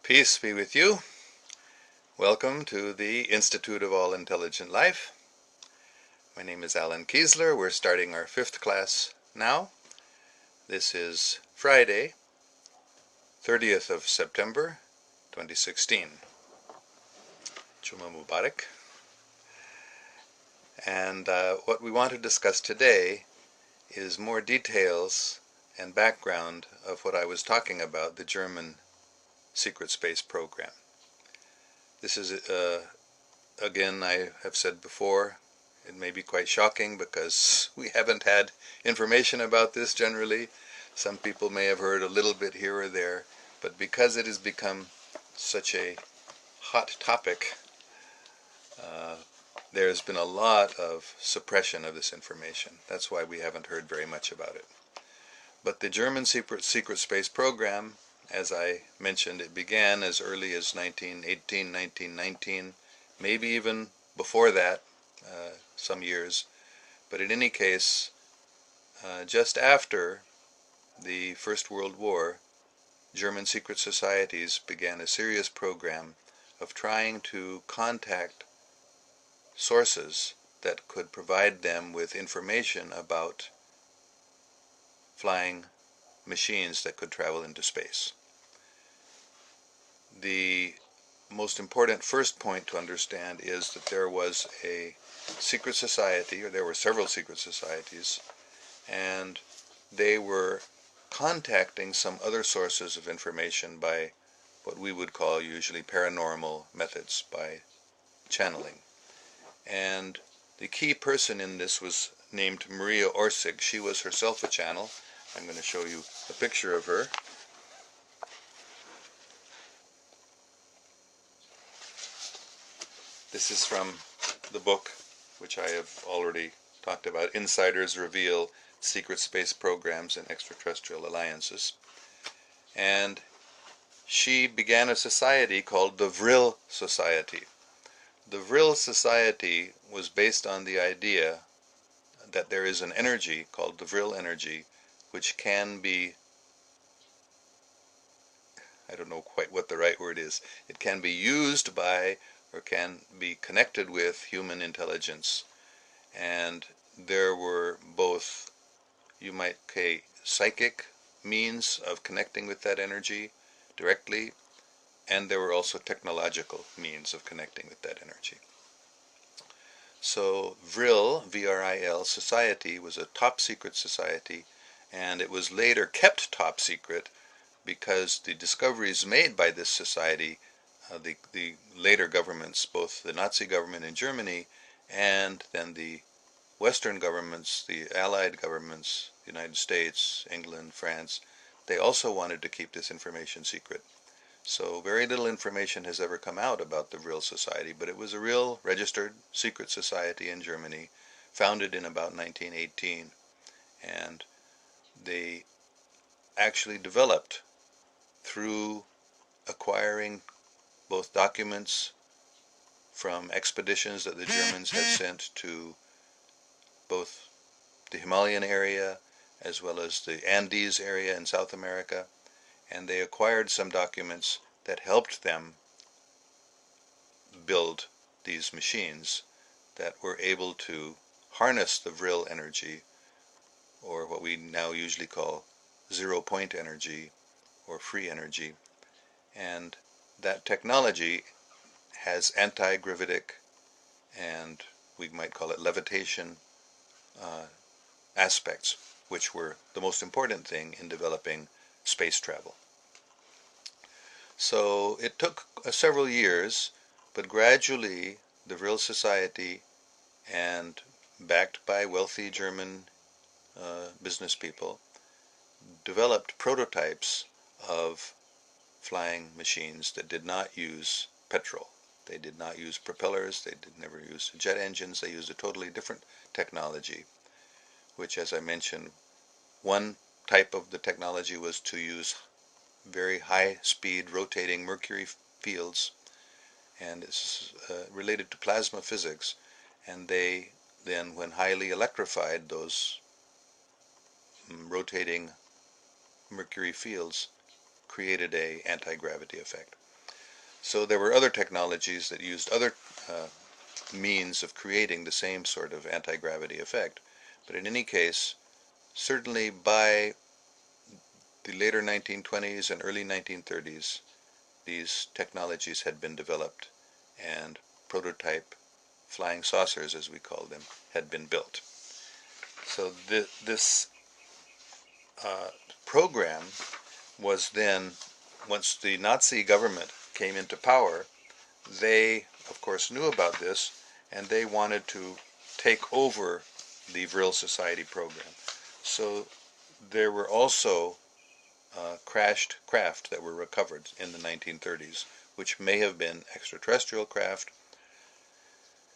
Peace be with you. Welcome to the Institute of All Intelligent Life. My name is Alan Kiesler. We're starting our 5th class now. This is Friday, 30th of September, 2016. Juma Mubarak. And what we want to discuss today is more details and background of what I was talking about, the German secret space program. This is, again, I have said before, it may be quite shocking because we haven't had information about this generally. Some people may have heard a little bit here or there, but because it has become such a hot topic, there's been a lot of suppression of this information. That's why we haven't heard very much about it. But the German secret space program, as I mentioned, it began as early as 1918, 1919, maybe even before that, some years. But in any case, just after the First World War, German secret societies began a serious program of trying to contact sources that could provide them with information about flying machines that could travel into space. The most important first point to understand is that there was a secret society, or there were several secret societies, and they were contacting some other sources of information by what we would call usually paranormal methods, by channeling. And the key person in this was named Maria Orsig. She was herself a channel. I'm going to show you a picture of her. This is from the book, which I have already talked about, Insiders Reveal Secret Space Programs and Extraterrestrial Alliances. And she began a society called the Vril Society. The Vril Society was based on the idea that there is an energy called the Vril energy, which can be, I don't know quite what the right word is, it can be used by or can be connected with human intelligence. And there were both, you might say, psychic means of connecting with that energy directly, and there were also technological means of connecting with that energy. So Vril, V-R-I-L, society was a top secret society, and it was later kept top secret because the discoveries made by this society, the later governments, both the Nazi government in Germany and then the Western governments, the Allied governments, the United States, England, France, they also wanted to keep this information secret. So very little information has ever come out about the Vril Society, but it was a real registered secret society in Germany, founded in about 1918, and they actually developed through acquiring both documents from expeditions that the Germans had sent to both the Himalayan area as well as the Andes area in South America, and they acquired some documents that helped them build these machines that were able to harness the Vril energy, or what we now usually call zero-point energy or free energy. And that technology has anti-gravitic and we might call it levitation aspects, which were the most important thing in developing space travel. So it took several years, but gradually the Vril Society, and backed by wealthy German business people, developed prototypes of flying machines that did not use petrol. They did not use propellers, they never used jet engines, they used a totally different technology, which, as I mentioned, one type of the technology was to use very high-speed rotating mercury fields, and it's related to plasma physics, and they then, when highly electrified, those rotating mercury fields created a anti-gravity effect. So there were other technologies that used other means of creating the same sort of anti-gravity effect. But in any case, certainly by the later 1920s and early 1930s, these technologies had been developed and prototype flying saucers, as we call them, had been built. So this program was then, once the Nazi government came into power, they, of course, knew about this, and they wanted to take over the Vril Society program. So there were also crashed craft that were recovered in the 1930s, which may have been extraterrestrial craft.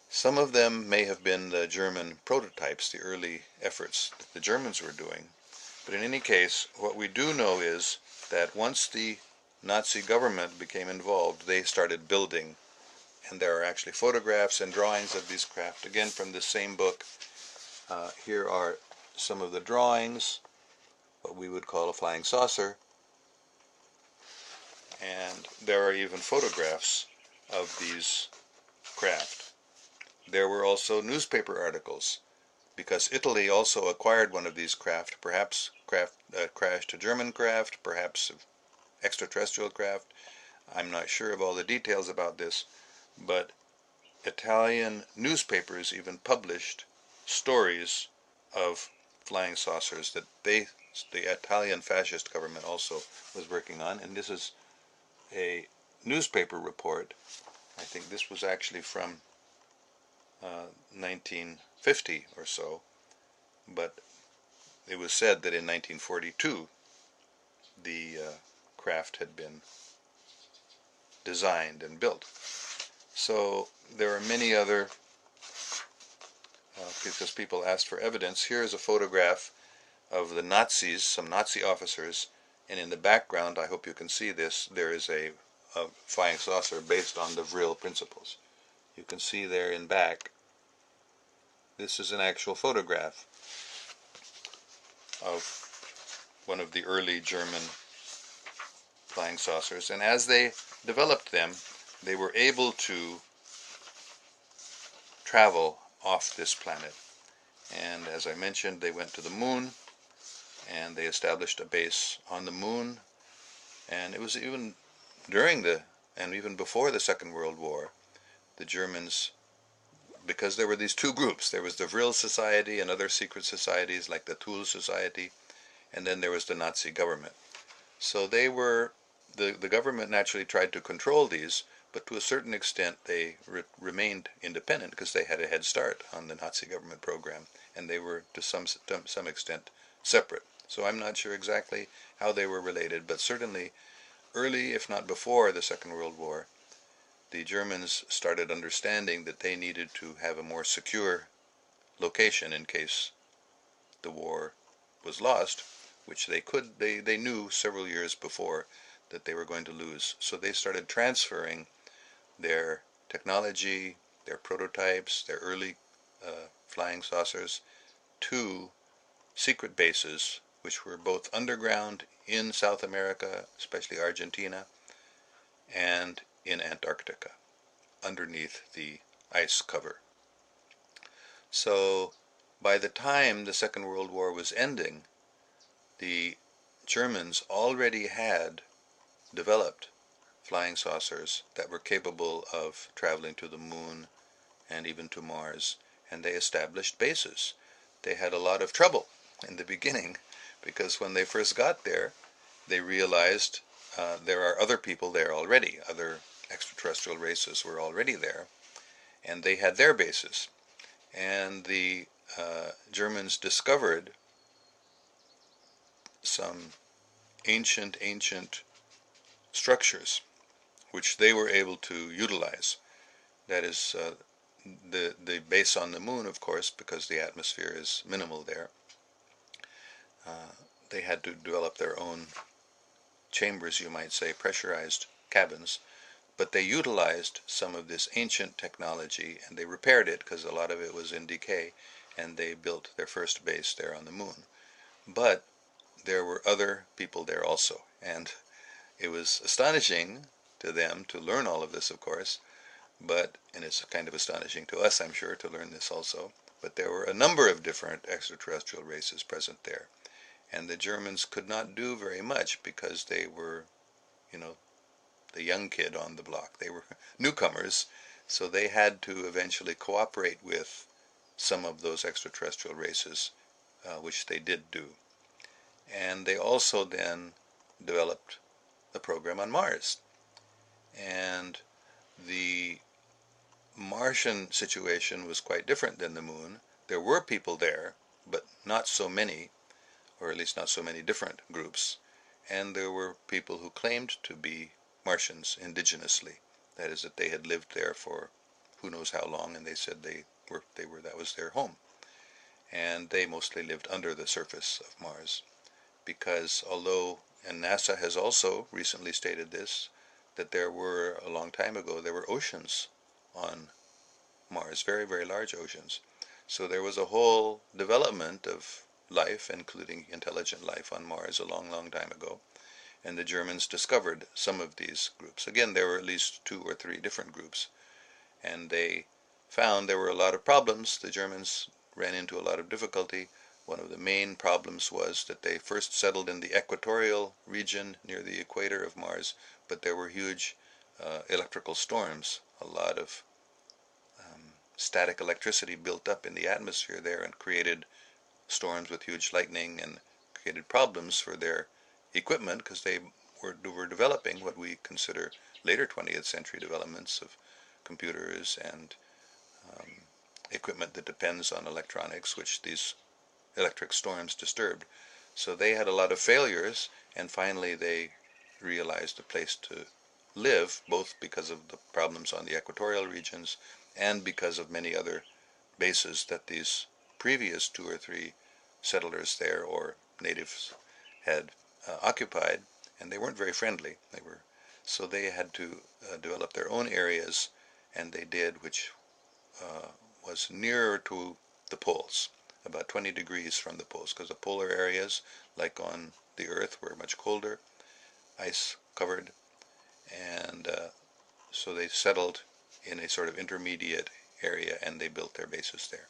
Some of them may have been the German prototypes, the early efforts that the Germans were doing. But in any case, what we do know is that once the Nazi government became involved, they started building, and there are actually photographs and drawings of these craft, again from this same book. Here are some of the drawings, what we would call a flying saucer, and there are even photographs of these craft. There were also newspaper articles, because Italy also acquired one of these craft, perhaps crashed a German craft, perhaps extraterrestrial craft. I'm not sure of all the details about this, but Italian newspapers even published stories of flying saucers that the Italian fascist government also was working on. And this is a newspaper report. I think this was actually from 1950 or so, but it was said that in 1942 the craft had been designed and built. So there are many other, because people asked for evidence. Here is a photograph of the Nazis, some Nazi officers, and in the background, I hope you can see this, there is a flying saucer based on the Vril principles. You can see there in back, this is an actual photograph of one of the early German flying saucers, and as they developed them, they were able to travel off this planet. And as I mentioned, they went to the moon, and they established a base on the moon. And it was even during and even before the Second World War, the Germans, because there were these two groups, there was the Vril Society and other secret societies like the Thule Society, and then there was the Nazi government. So they were, the government naturally tried to control these, but to a certain extent they remained independent because they had a head start on the Nazi government program, and they were to some extent separate. So I'm not sure exactly how they were related, but certainly early, if not before the Second World War, the Germans started understanding that they needed to have a more secure location in case the war was lost, which they knew several years before that they were going to lose. So they started transferring their technology, their prototypes, their early flying saucers to secret bases, which were both underground in South America, especially Argentina, and in Antarctica, underneath the ice cover. So by the time the Second World War was ending, the Germans already had developed flying saucers that were capable of traveling to the moon and even to Mars, and they established bases. They had a lot of trouble in the beginning because when they first got there, they realized there are other people there already. Other extraterrestrial races were already there, and they had their bases. And the Germans discovered some ancient structures which they were able to utilize. That is the base on the moon, of course, because the atmosphere is minimal there. They had to develop their own chambers, you might say, pressurized cabins, but they utilized some of this ancient technology and they repaired it because a lot of it was in decay, and they built their first base there on the moon. But there were other people there also, and it was astonishing to them to learn all of this, of course, and it's kind of astonishing to us, I'm sure, to learn this also. But there were a number of different extraterrestrial races present there, and the Germans could not do very much because they were, you know, the young kid on the block. They were newcomers, so they had to eventually cooperate with some of those extraterrestrial races, which they did do. And they also then developed the program on Mars. And the Martian situation was quite different than the Moon. There were people there, but not so many, or at least not so many different groups. And there were people who claimed to be Martians indigenously. That is, that they had lived there for who knows how long, and they said that was their home. And they mostly lived under the surface of Mars, because and NASA has also recently stated this, that there were, a long time ago, there were oceans on Mars, very, very large oceans. So there was a whole development of life, including intelligent life on Mars, a long, long time ago. And the Germans discovered some of these groups. Again, there were at least 2 or 3 different groups. And they found there were a lot of problems. The Germans ran into a lot of difficulty. One of the main problems was that they first settled in the equatorial region near the equator of Mars, but there were huge electrical storms. A lot of static electricity built up in the atmosphere there and created storms with huge lightning and created problems for their equipment, because they were developing what we consider later 20th century developments of computers and equipment that depends on electronics, which these electric storms disturbed. So they had a lot of failures, and finally they realized a place to live, both because of the problems on the equatorial regions and because of many other bases that these previous 2 or 3 settlers there, or natives, had occupied, and they weren't very friendly. So they had to develop their own areas, and they did, which was nearer to the poles, about 20 degrees from the poles, because the polar areas, like on the Earth, were much colder, ice covered, and so they settled in a sort of intermediate area, and they built their bases there.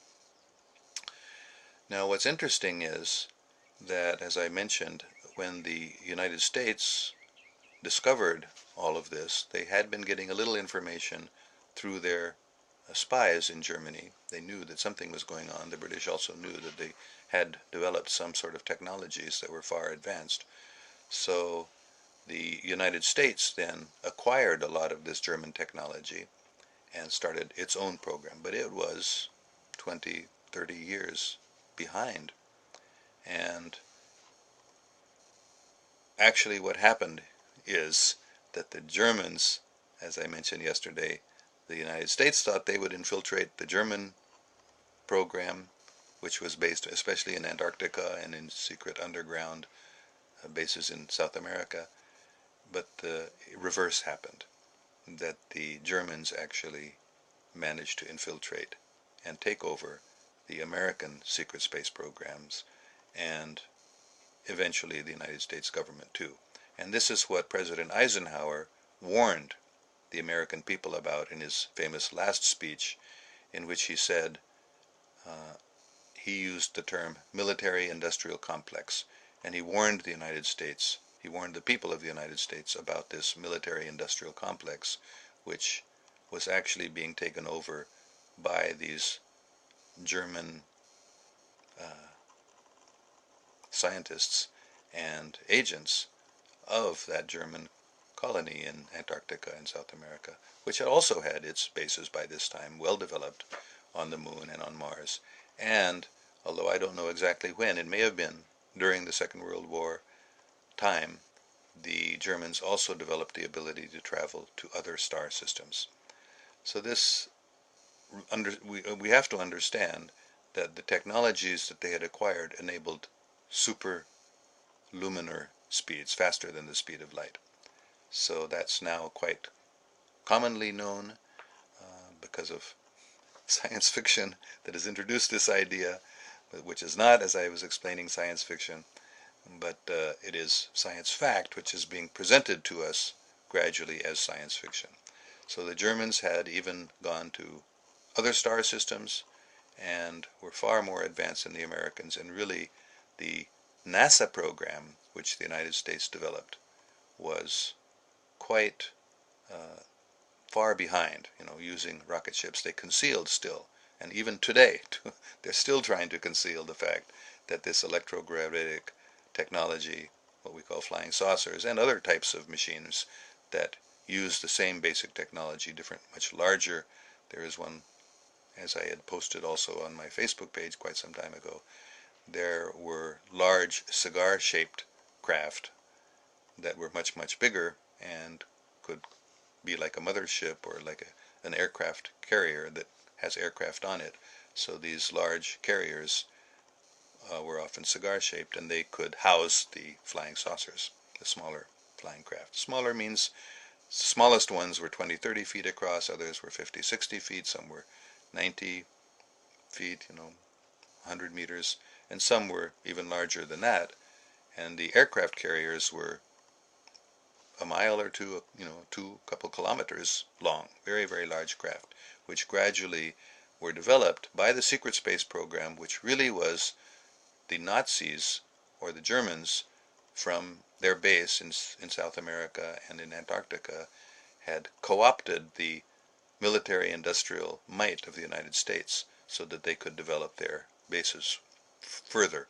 Now, what's interesting is that, as I mentioned, when the United States discovered all of this, they had been getting a little information through their spies in Germany. They knew that something was going on. The British also knew that they had developed some sort of technologies that were far advanced. So the United States then acquired a lot of this German technology and started its own program. But it was 20, 30 years behind. And actually what happened is that the Germans, as I mentioned yesterday, the United States thought they would infiltrate the German program, which was based especially in Antarctica and in secret underground bases in South America. But the reverse happened, that the Germans actually managed to infiltrate and take over the American secret space programs, and eventually the United States government too. And this is what President Eisenhower warned the American people about in his famous last speech, in which he said, he used the term military-industrial complex, and he warned the United States, he warned the people of the United States about this military-industrial complex, which was actually being taken over by these German scientists and agents of that German colony in Antarctica and South America, which had also had its bases by this time well developed on the Moon and on Mars. And although I don't know exactly when, it may have been during the Second World War time, the Germans also developed the ability to travel to other star systems. So we have to understand that the technologies that they had acquired enabled superluminar speeds, faster than the speed of light. So that's now quite commonly known because of science fiction that has introduced this idea, which is not, as I was explaining, science fiction, but it is science fact, which is being presented to us gradually as science fiction. So the Germans had even gone to other star systems and were far more advanced than the Americans, and really the NASA program, which the United States developed, was quite far behind, using rocket ships. They concealed still, and even today, they're still trying to conceal the fact that this electrogravitic technology, what we call flying saucers, and other types of machines that use the same basic technology, different, much larger. There is one, as I had posted also on my Facebook page quite some time ago, there were large cigar-shaped craft that were much, much bigger and could be like a mothership or like an aircraft carrier that has aircraft on it. So these large carriers were often cigar-shaped, and they could house the flying saucers, the smaller flying craft. Smaller means the smallest ones were 20, 30 feet across, others were 50, 60 feet, some were 90 feet, 100 meters, and some were even larger than that. And the aircraft carriers were a mile or two, couple kilometers long, very, very large craft, which gradually were developed by the secret space program, which really was the Nazis or the Germans from their base in South America and in Antarctica had co-opted the military-industrial might of the United States so that they could develop their bases further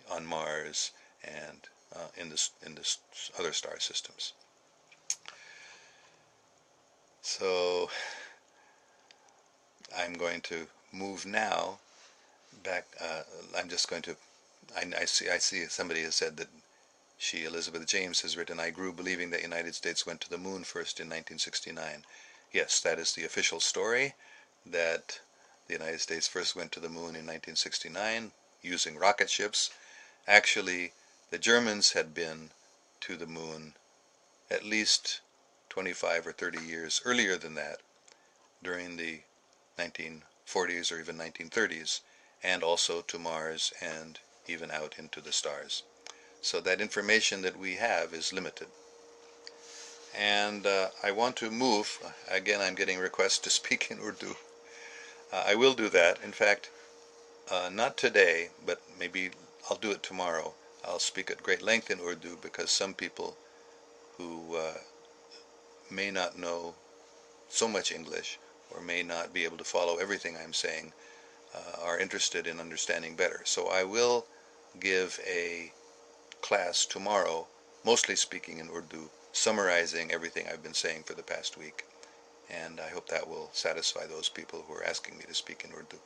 on Mars and in the other star systems. So I'm going to move now back. I'm just going to. I see somebody has said that Elizabeth James, has written, "I grew believing that the United States went to the moon first in 1969." Yes, that is the official story, that the United States first went to the moon in 1969 using rocket ships. Actually, the Germans had been to the moon at least 25 or 30 years earlier than that, during the 1940s or even 1930s, and also to Mars and even out into the stars. So that information that we have is limited. And I want to move. Again, I'm getting requests to speak in Urdu. I will do that. In fact, not today, but maybe I'll do it tomorrow. I'll speak at great length in Urdu because some people who may not know so much English or may not be able to follow everything I'm saying are interested in understanding better. So I will give a class tomorrow, mostly speaking in Urdu, summarizing everything I've been saying for the past week. And I hope that will satisfy those people who are asking me to speak in Urdu.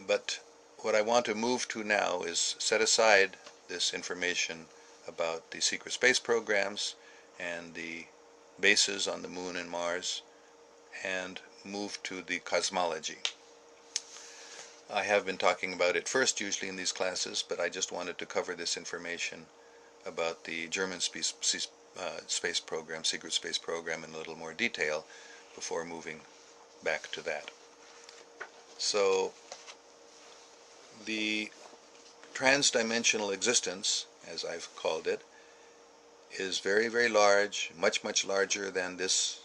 But what I want to move to now is set aside this information about the secret space programs and the bases on the moon and Mars, and move to the cosmology. I have been talking about it first usually in these classes, but I just wanted to cover this information about the German space program, secret space program, in a little more detail before moving back to that. So the transdimensional existence, as I've called it, is very, very large, much, much larger than this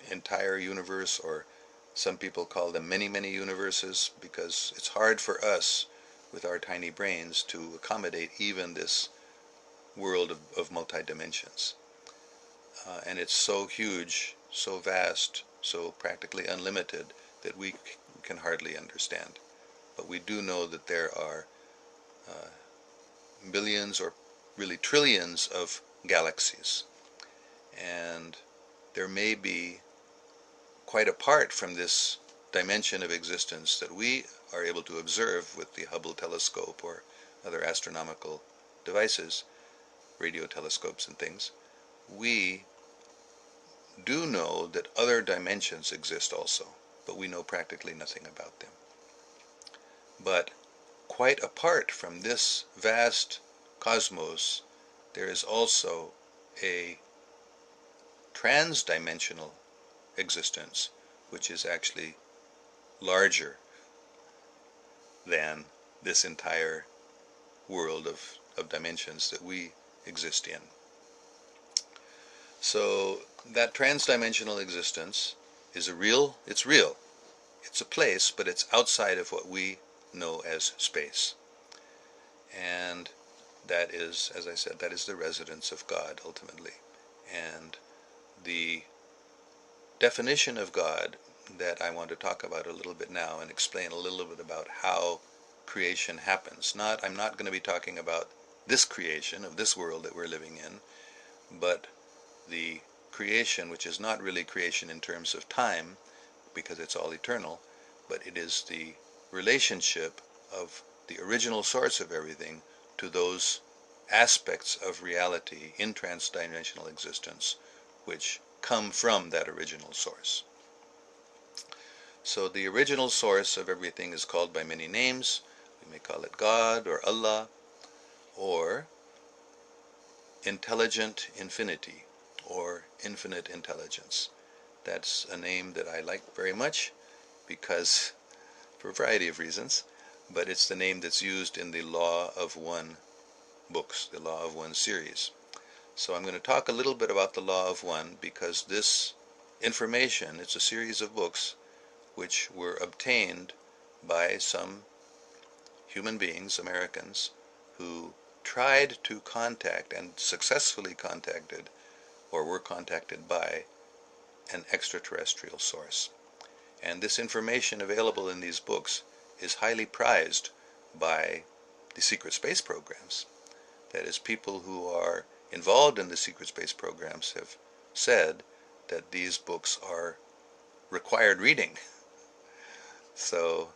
entire universe, or some people call them many, many universes, because it's hard for us with our tiny brains to accommodate even this world of multi-dimensions. And it's so huge, so vast, so practically unlimited that we can hardly understand. But we do know that there are billions or really trillions of galaxies. And there may be, quite apart from this dimension of existence that we are able to observe with the Hubble telescope or other astronomical devices, radio telescopes and things, we do know that other dimensions exist also, but we know practically nothing about them. But quite apart from this vast cosmos, there is also a trans-dimensional existence, which is actually larger than this entire world of dimensions that we exist in. So that transdimensional existence is it's real. It's a place, but it's outside of what we know as space. And that is, as I said, that is the residence of God ultimately. And the definition of God that I want to talk about a little bit now and explain a little bit about how creation happens. I'm not going to be talking about this creation of this world that we're living in, but the creation which is not really creation in terms of time because it's all eternal, but it is the relationship of the original source of everything to those aspects of reality in transdimensional existence which come from that original source. So the original source of everything is called by many names. We may call it God or Allah or intelligent infinity or infinite intelligence. That's a name that I like very much because, for a variety of reasons, but it's the name that's used in the Law of One books, the Law of One series. So I'm going to talk a little bit about the Law of One because this information, it's a series of books which were obtained by some human beings, Americans, who tried to contact and successfully contacted or were contacted by an extraterrestrial source. And this information available in these books is highly prized by the secret space programs. That is, people who are involved in the secret space programs have said that these books are required reading. So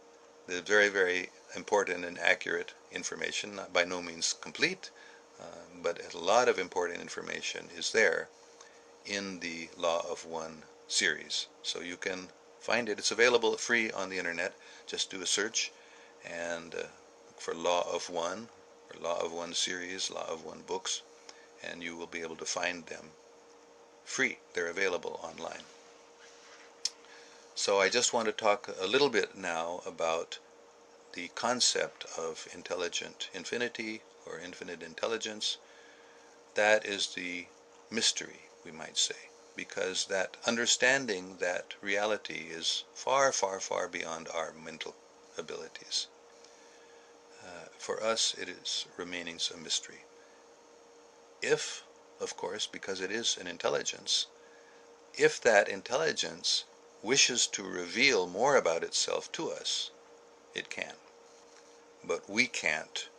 the very, very important and accurate information, not by no means complete, but a lot of important information is there in the Law of One series. So you can find it. It's available free on the internet. Just do a search and look for Law of One or Law of One series, Law of One books, and you will be able to find them free. They're available online. So I just want to talk a little bit now about the concept of intelligent infinity or infinite intelligence. That is the mystery, we might say, because that understanding that reality is far, far, far beyond our mental abilities. For us, it is remaining a mystery. If, of course, because it is an intelligence, if that intelligence wishes to reveal more about itself to us, it can. But we can't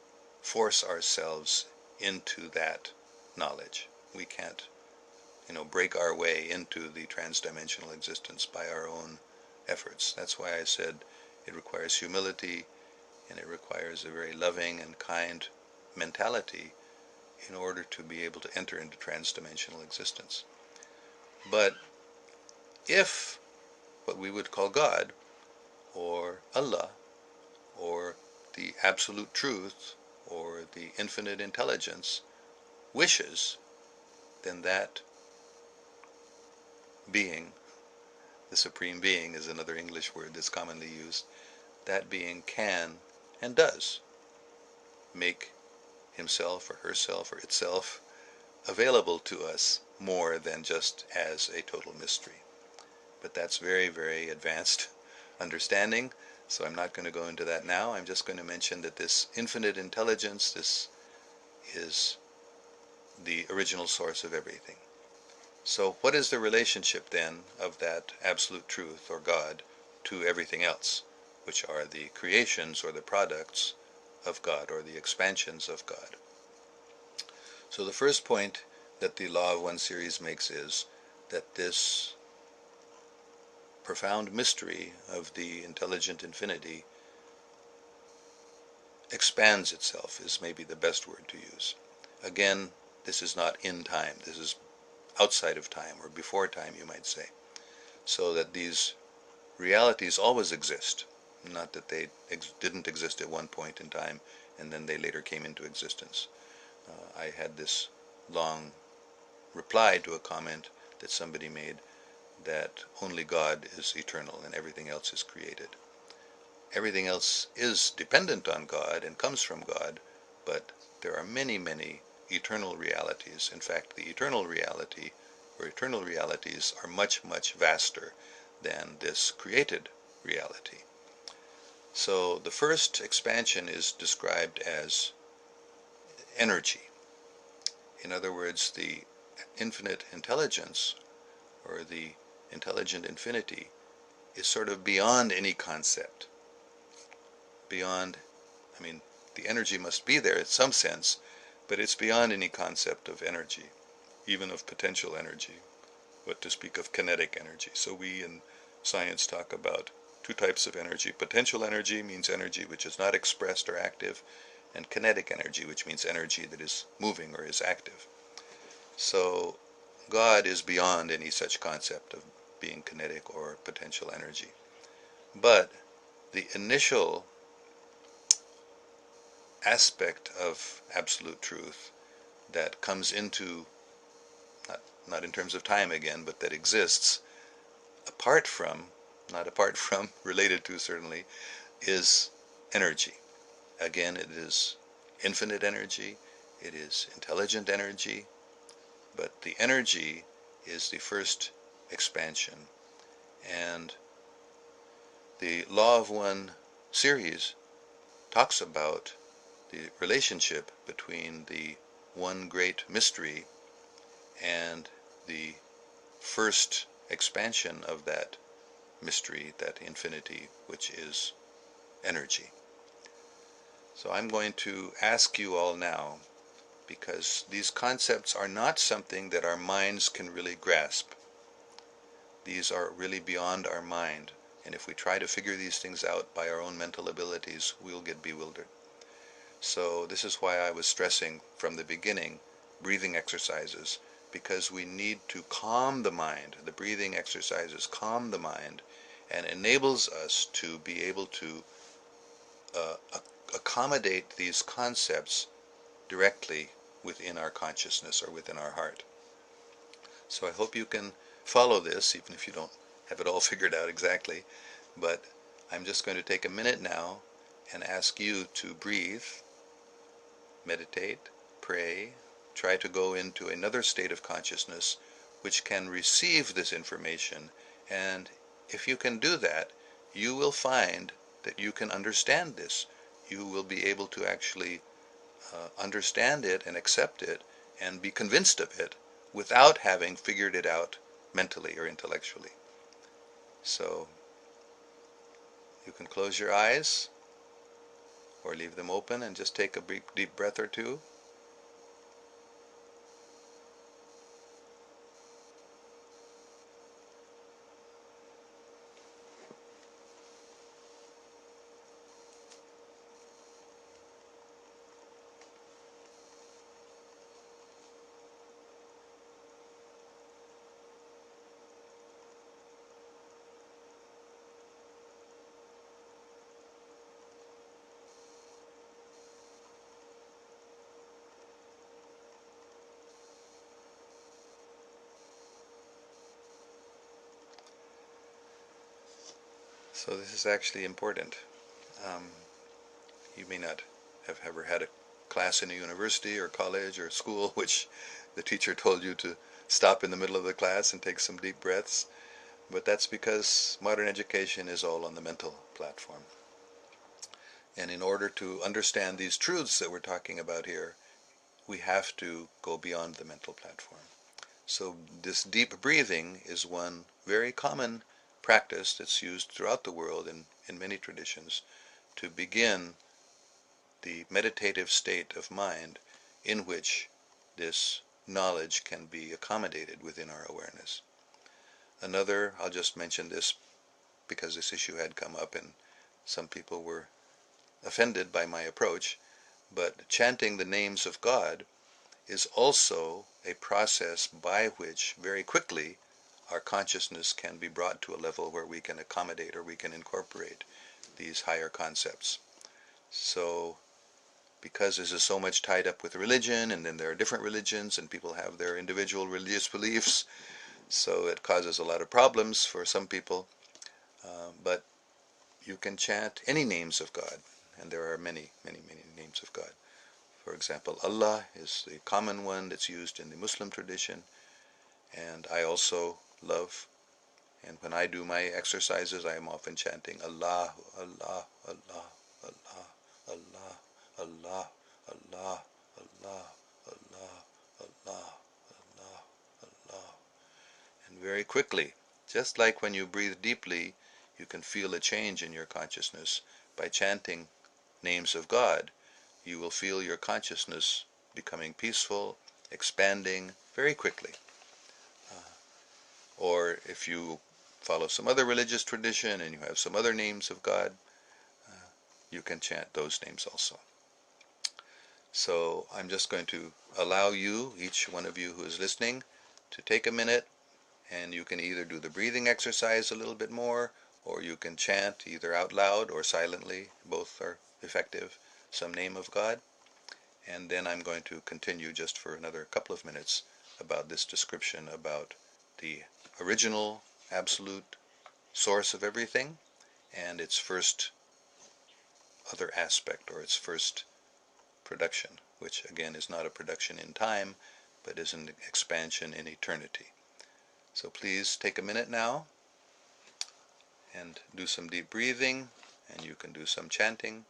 force ourselves into that knowledge. We can't, break our way into the transdimensional existence by our own efforts. That's why I said it requires humility and it requires a very loving and kind mentality in order to be able to enter into transdimensional existence. But if what we would call God or Allah or the absolute truth or the infinite intelligence wishes, then that being, the Supreme Being is another English word that's commonly used, that being can and does make himself or herself or itself available to us more than just as a total mystery. But that's very, very advanced understanding, so I'm not going to go into that now. I'm just going to mention that this infinite intelligence, this is the original source of everything. So what is the relationship then of that absolute truth or God to everything else, which are the creations or the products of God or the expansions of God? So the first point that the Law of One series makes is that this profound mystery of the intelligent infinity expands itself, is maybe the best word to use. Again, this is not in time. This is outside of time, or before time, you might say. So that these realities always exist. Not that they didn't exist at one point in time, and then they later came into existence. I had this long reply to a comment that somebody made that only God is eternal and everything else is created. Everything else is dependent on God and comes from God, but there are many, many eternal realities. In fact, the eternal reality or eternal realities are much, much vaster than this created reality. So the first expansion is described as energy. In other words, the infinite intelligence, or the intelligent infinity, is sort of beyond any concept. Beyond, I mean, the energy must be there in some sense, but it's beyond any concept of energy, even of potential energy, what to speak of kinetic energy. So we in science talk about two types of energy. Potential energy means energy which is not expressed or active, and kinetic energy, which means energy that is moving or is active. So God is beyond any such concept of being kinetic or potential energy. But the initial aspect of absolute truth that comes into, not in terms of time again, but that exists apart from, not apart from, related to certainly, is energy. Again, it is infinite energy, it is intelligent energy, but the energy is the first expansion. And the Law of One series talks about the relationship between the one great mystery and the first expansion of that mystery, that infinity, which is energy. So I'm going to ask you all now, because these concepts are not something that our minds can really grasp. These are really beyond our mind, and if we try to figure these things out by our own mental abilities, we'll get bewildered. So this is why I was stressing from the beginning breathing exercises, because we need to calm the mind. The breathing exercises calm the mind and enables us to be able to accommodate these concepts directly within our consciousness or within our heart. So I hope you can follow this, even if you don't have it all figured out exactly. But I'm just going to take a minute now and ask you to breathe, meditate, pray, try to go into another state of consciousness which can receive this information. And if you can do that, you will find that you can understand this. You will be able to actually understand it and accept it and be convinced of it without having figured it out mentally or intellectually. So you can close your eyes or leave them open and just take a deep breath or two. So this is actually important. You may not have ever had a class in a university or college or school which the teacher told you to stop in the middle of the class and take some deep breaths, but that's because modern education is all on the mental platform. And in order to understand these truths that we're talking about here, we have to go beyond the mental platform. So this deep breathing is one very common practice that's used throughout the world in many traditions to begin the meditative state of mind in which this knowledge can be accommodated within our awareness. Another, I'll just mention this because this issue had come up and some people were offended by my approach, but chanting the names of God is also a process by which very quickly our consciousness can be brought to a level where we can accommodate or we can incorporate these higher concepts. So because this is so much tied up with religion, and then there are different religions and people have their individual religious beliefs, so it causes a lot of problems for some people. But you can chant any names of God, and there are many, many, many names of God. For example, Allah is the common one that's used in the Muslim tradition, And I also love, and when I do my exercises, I am often chanting Allah, Allah, Allah, Allah, Allah, Allah, Allah, Allah, Allah, Allah, Allah, Allah. And very quickly, just like when you breathe deeply, you can feel a change in your consciousness. By chanting names of God, you will feel your consciousness becoming peaceful, expanding very quickly. Or if you follow some other religious tradition and you have some other names of God, you can chant those names also. So I'm just going to allow you, each one of you who is listening, to take a minute, and you can either do the breathing exercise a little bit more, or you can chant either out loud or silently, both are effective, some name of God. And then I'm going to continue just for another couple of minutes about this description about the original absolute source of everything and its first other aspect, or its first production, which again is not a production in time, but is an expansion in eternity. So please take a minute now and do some deep breathing, and you can do some chanting.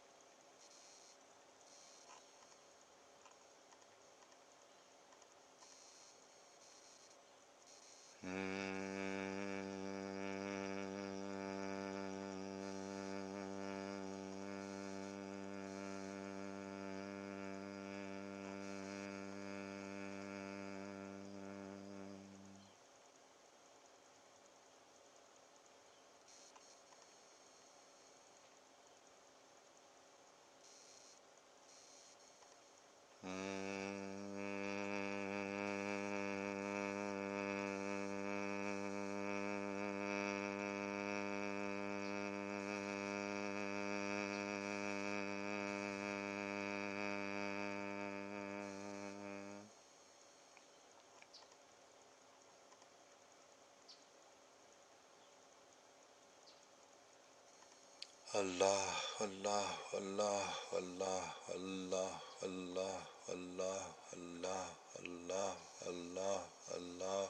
Allah, Allah, Allah, Allah, Allah, Allah, Allah, Allah, Allah, Allah, Allah, Allah,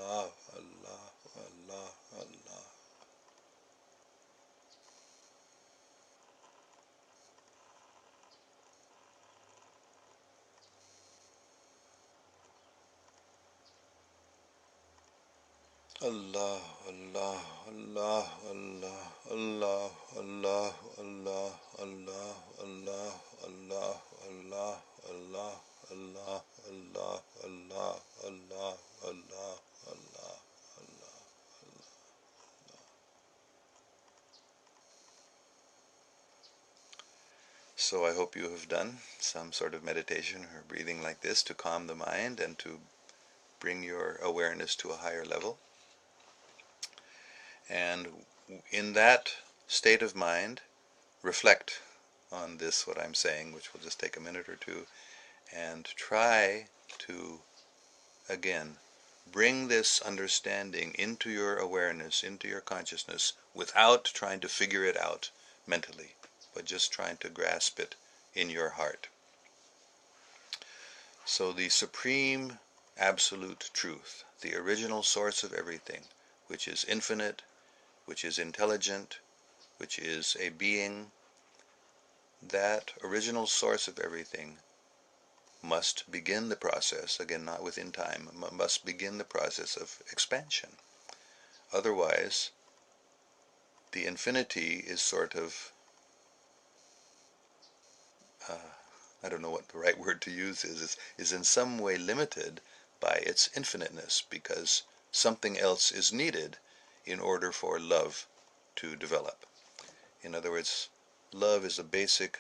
Allah, Allah, Allah. Allah, Allah, Allah, Allah, Allah, Allah, Allah, Allah, Allah, Allah, Allah, Allah, Allah, Allah, Allah, Allah, Allah, Allah, Allah. So I hope you have done some sort of meditation or breathing like this to calm the mind and to bring your awareness to a higher level. And in that state of mind, reflect on this, what I'm saying, which will just take a minute or two, and try to, again, bring this understanding into your awareness, into your consciousness, without trying to figure it out mentally, but just trying to grasp it in your heart. So the supreme absolute truth, the original source of everything, which is infinite, which is intelligent, which is a being, that original source of everything must begin the process, again not within time, must begin the process of expansion. Otherwise, the infinity is sort of, I don't know what the right word to use is in some way limited by its infiniteness, because something else is needed in order for love to develop. In other words, love is a basic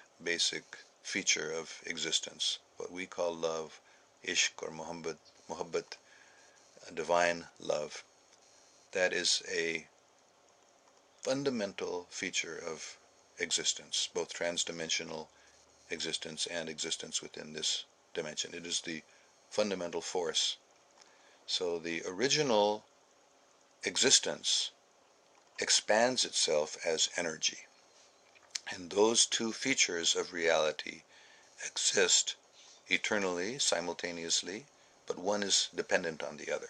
feature of existence. What we call love, ishq or muhabbat, divine love, that is a fundamental feature of existence, both transdimensional existence and existence within this dimension. It is the fundamental force. So the original existence expands itself as energy. And those two features of reality exist eternally, simultaneously, but one is dependent on the other.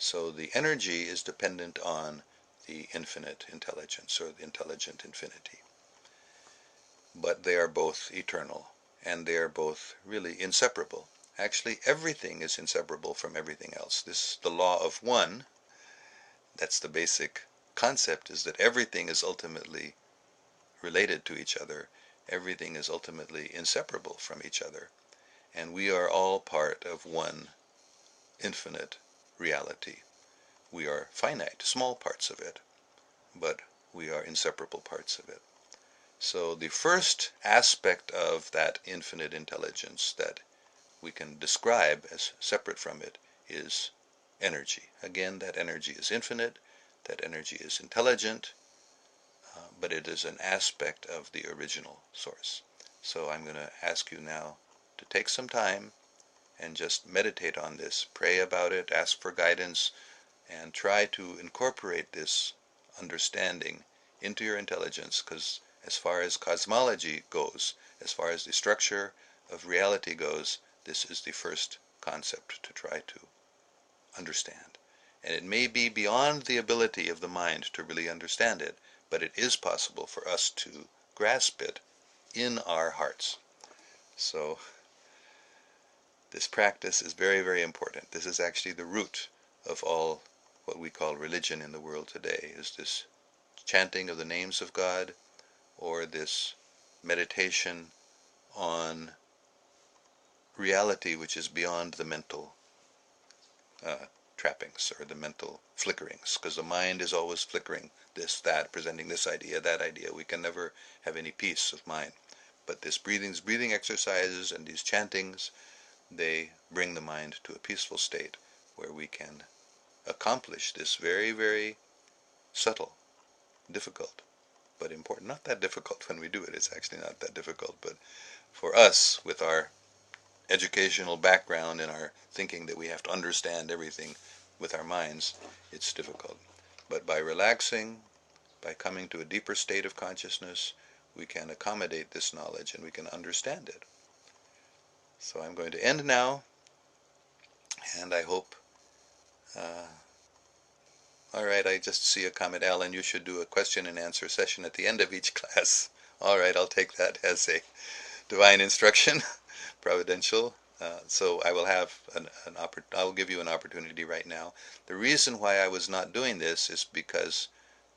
So the energy is dependent on the infinite intelligence, or the intelligent infinity. But they are both eternal, and they are both really inseparable. Actually, everything is inseparable from everything else. The law of one, that's the basic concept, is that everything is ultimately related to each other. Everything is ultimately inseparable from each other. And we are all part of one infinite reality. We are finite, small parts of it, but we are inseparable parts of it. So the first aspect of that infinite intelligence that we can describe as separate from it is energy. Again, that energy is infinite, that energy is intelligent, but it is an aspect of the original source. So I'm going to ask you now to take some time and just meditate on this, pray about it, ask for guidance, and try to incorporate this understanding into your intelligence, because as far as cosmology goes, as far as the structure of reality goes, this is the first concept to try to understand. And it may be beyond the ability of the mind to really understand it, but it is possible for us to grasp it in our hearts. So this practice is very, very important. This is actually the root of all what we call religion in the world today, is this chanting of the names of God, or this meditation on reality which is beyond the mental trappings, or the mental flickerings, because the mind is always flickering, this, that, presenting this idea, that idea. We can never have any peace of mind. But this breathing exercises and these chantings, they bring the mind to a peaceful state where we can accomplish this very, very subtle, difficult, but important. Not that difficult when we do it. It's actually not that difficult, but for us, with our educational background and our thinking that we have to understand everything with our minds, it's difficult. But by relaxing, by coming to a deeper state of consciousness, we can accommodate this knowledge and we can understand it. So I'm going to end now, and I hope all right, I just see a comment, Alan, you should do a question and answer session at the end of each class. All right, I'll take that as a divine instruction, providential. So I will have I will give you an opportunity right now. The reason why I was not doing this is because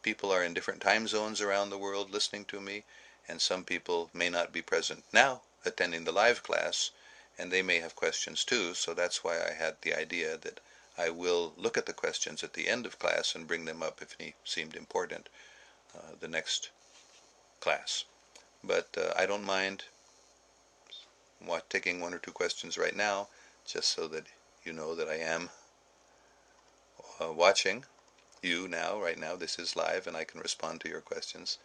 people are in different time zones around the world listening to me, and some people may not be present now attending the live class, and they may have questions too. So that's why I had the idea that I will look at the questions at the end of class and bring them up if any seemed important the next class. But I don't mind taking one or two questions right now, just so that you know that I am watching you now, right now. This is live, and I can respond to your questions.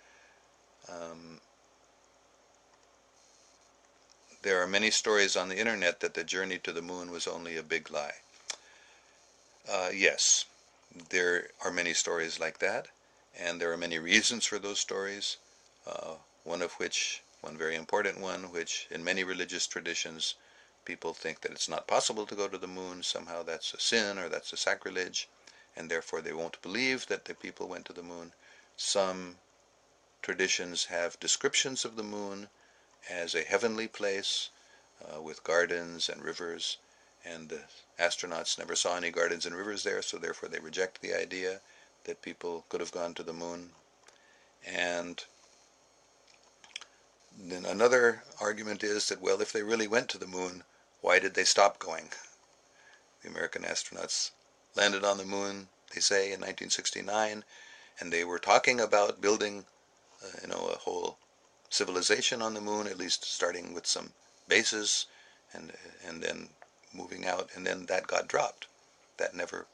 There are many stories on the internet that the journey to the moon was only a big lie. Yes, there are many stories like that, and there are many reasons for those stories, one of which, one very important one, which in many religious traditions people think that it's not possible to go to the moon. Somehow that's a sin, or that's a sacrilege, and therefore they won't believe that the people went to the moon. Some traditions have descriptions of the moon as a heavenly place with gardens and rivers, and the astronauts never saw any gardens and rivers there, so therefore they reject the idea that people could have gone to the moon. And then another argument is that, well, if they really went to the moon, why did they stop going? The American astronauts landed on the moon, they say, in 1969, and they were talking about building, a whole civilization on the moon, at least starting with some bases, and then moving out, and then that got dropped. That never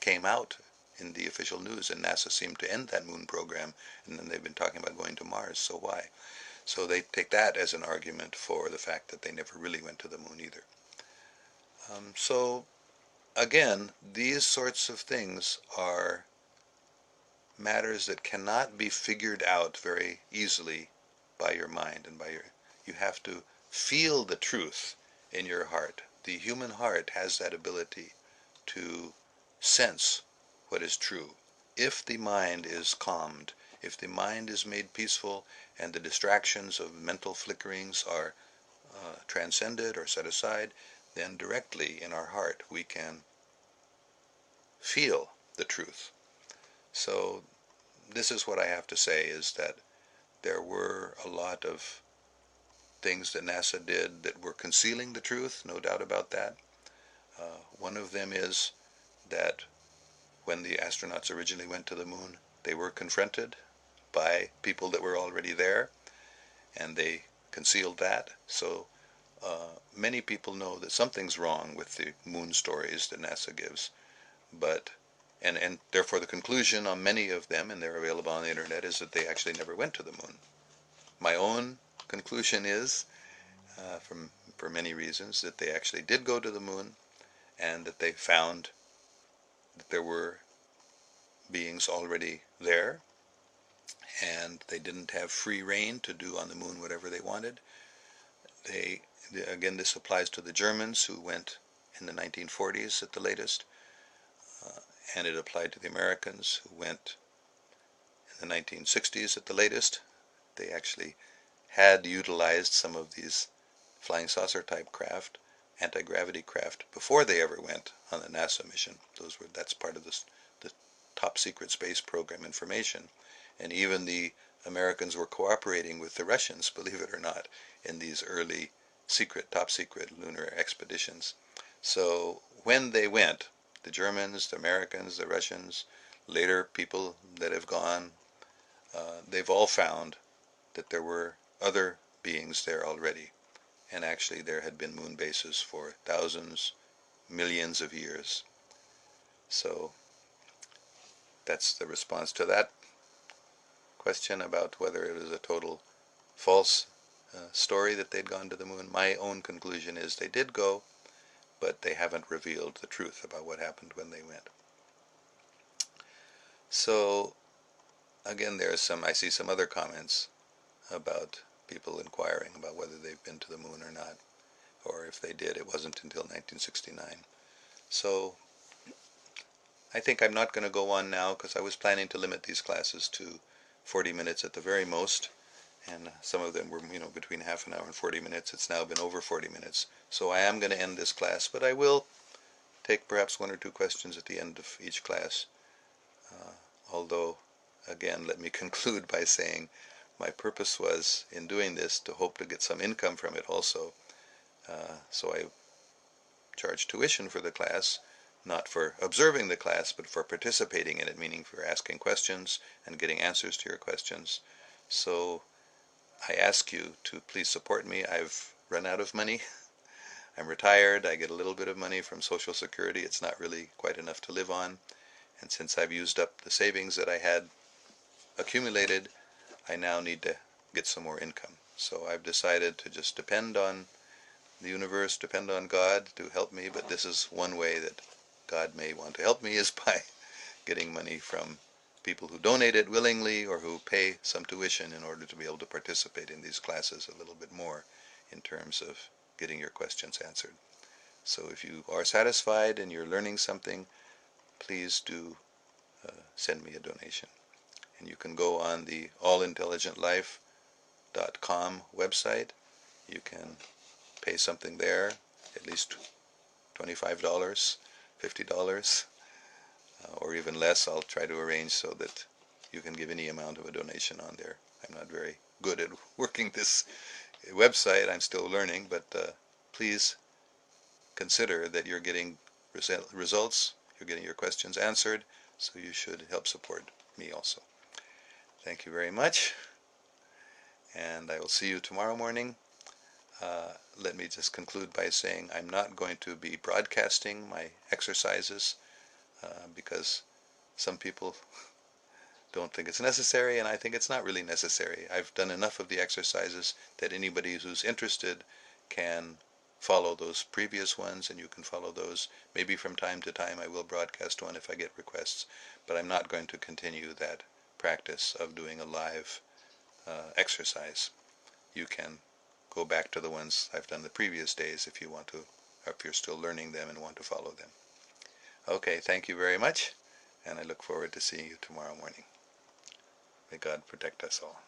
came out in the official news, and NASA seemed to end that moon program, and then they've been talking about going to Mars, so why? So they take that as an argument for the fact that they never really went to the moon either. So again, these sorts of things are matters that cannot be figured out very easily by your mind and you have to feel the truth in your heart. The human heart has that ability to sense what is true. If the mind is calmed, if the mind is made peaceful and the distractions of mental flickerings are transcended or set aside, then directly in our heart we can feel the truth. So this is what I have to say, is that there were a lot of things that NASA did that were concealing the truth, no doubt about that. One of them is that when the astronauts originally went to the moon, they were confronted by people that were already there, and they concealed that. So many people know that something's wrong with the moon stories that NASA gives, but and therefore the conclusion on many of them, and they're available on the internet, is that they actually never went to the moon. My own conclusion is, for many reasons, that they actually did go to the moon, and that they found that there were beings already there, and they didn't have free rein to do on the moon whatever they wanted. Again, this applies to the Germans who went in the 1940s at the latest, and it applied to the Americans who went in the 1960s at the latest. They actually had utilized some of these flying saucer type craft, anti-gravity craft, before they ever went on the NASA mission. That's part of the top secret space program information. And even the Americans were cooperating with the Russians, believe it or not, in these early top secret lunar expeditions. So when they went, the Germans, the Americans, the Russians, later people that have gone, they've all found that there were other beings there already. And actually there had been moon bases for thousands, millions of years. So that's the response to that question about whether it was a total false story that they'd gone to the moon. My own conclusion is they did go, but they haven't revealed the truth about what happened when they went. So again, I see some other comments about people inquiring about whether they've been to the moon or not, or if they did, it wasn't until 1969. So I think I'm not going to go on now, because I was planning to limit these classes to 40 minutes at the very most, and some of them were, between half an hour and 40 minutes. It's now been over 40 minutes. So I am going to end this class, but I will take perhaps one or two questions at the end of each class. Although, again, let me conclude by saying my purpose was, in doing this, to hope to get some income from it also. So I charge tuition for the class, not for observing the class, but for participating in it, meaning for asking questions and getting answers to your questions. So I ask you to please support me. I've run out of money. I'm retired. I get a little bit of money from Social Security. It's not really quite enough to live on. And since I've used up the savings that I had accumulated, I now need to get some more income. So I've decided to just depend on the universe, depend on God to help me. But this is one way that God may want to help me, is by getting money from people who donate it willingly or who pay some tuition in order to be able to participate in these classes a little bit more in terms of getting your questions answered. So if you are satisfied and you're learning something, please do send me a donation. And you can go on the allintelligentlife.com website. You can pay something there, at least $25, $50, or even less. I'll try to arrange so that you can give any amount of a donation on there. I'm not very good at working this website. I'm still learning, but please consider that you're getting results, you're getting your questions answered, so you should help support me also. Thank you very much, and I will see you tomorrow morning. Let me just conclude by saying I'm not going to be broadcasting my exercises because some people don't think it's necessary, and I think it's not really necessary. I've done enough of the exercises that anybody who's interested can follow those previous ones, and you can follow those. Maybe from time to time I will broadcast one if I get requests, but I'm not going to continue that practice of doing a live exercise. You can go back to the ones I've done the previous days if you want to, or if you're still learning them and want to follow them. Okay, thank you very much, and I look forward to seeing you tomorrow morning. May God protect us all.